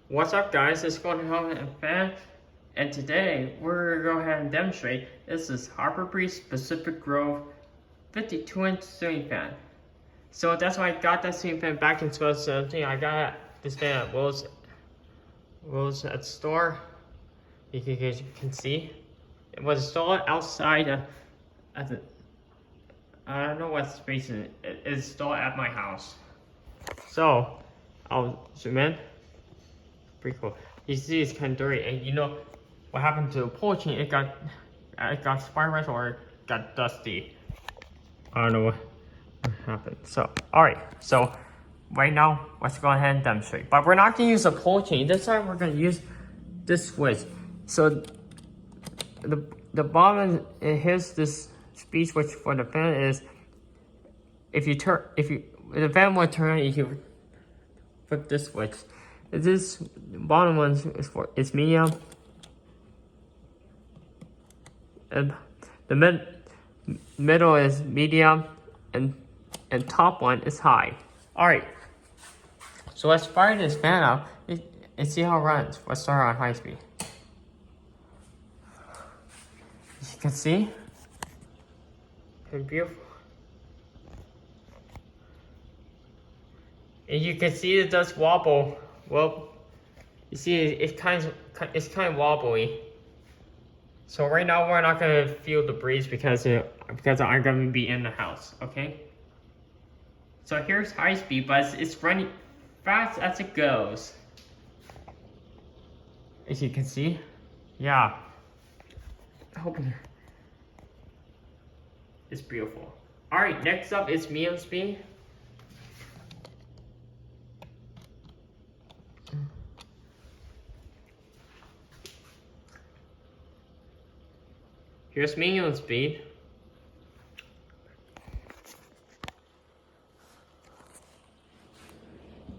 What's up guys, it's Golden Helmet Fan, and today we're going to go ahead and demonstrate. This is Harper Breeze Pacific Grove 52-inch ceiling fan. So that's why I got that ceiling fan back in 2017. I got this fan at Will's at the store. You can see. It was installed outside at the, I don't know what space it is. It's installed at my house. So, I'll zoom in. Pretty cool. You see it's kind of dirty, and you know what happened to the pull chain? It got spiralized or it got dusty. I don't know what happened. So, alright. So, right now, let's go ahead and demonstrate. But we're not going to use a pull chain. This time, we're going to use this switch. So, the bottom, here's this speed switch for the fan is, the fan will turn, you can flip this switch. This bottom one is medium, and the middle is medium, and top one is high. All right, so let's fire this fan up and see how it runs. Let's start on high speed. As you can see, it's beautiful. And you can see it does wobble. Well, you see it's kind of wobbly. So right now we're not gonna feel the breeze because I'm gonna be in the house. Okay. So here's high speed, but it's running fast as it goes. As you can see, yeah. I hope it's beautiful. All right, next up is medium speed. Here's medium speed.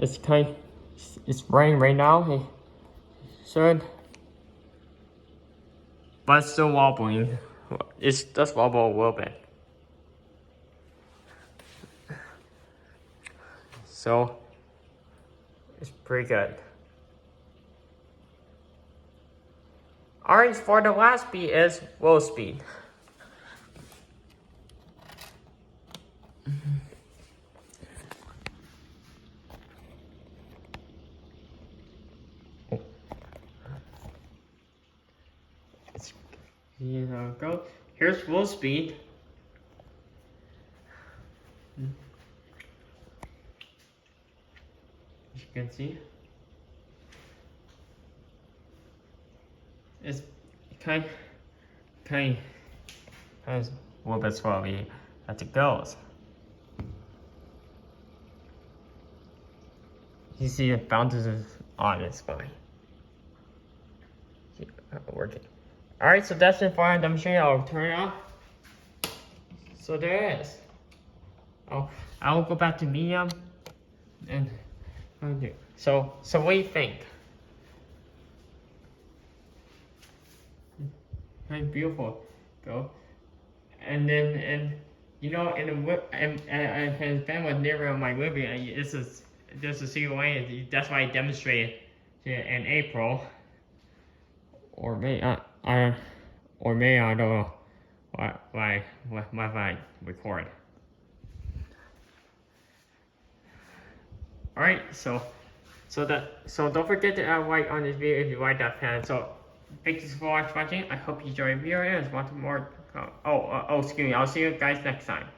It's raining right now. It should, but it's still wobbling. It does wobble a little bit. So it's pretty good. Alright, for the last speed is low speed. Go. Here's low speed. As you can see, it's kind of a little bit slowly as it goes. You see it bounces on its spine. Working. Alright, so that's it for our demonstration. I'll turn it off. So there it is. I'll go back to medium and so what do you think? Very beautiful, go. And you know, and his fan was near my living. And this is just a single way. That's why I demonstrated in April, or May. I don't know why I record. All right, so don't forget to like on this video if you like that fan. So thank you for watching. I hope you enjoyed the video and want more. Excuse me. I'll see you guys next time.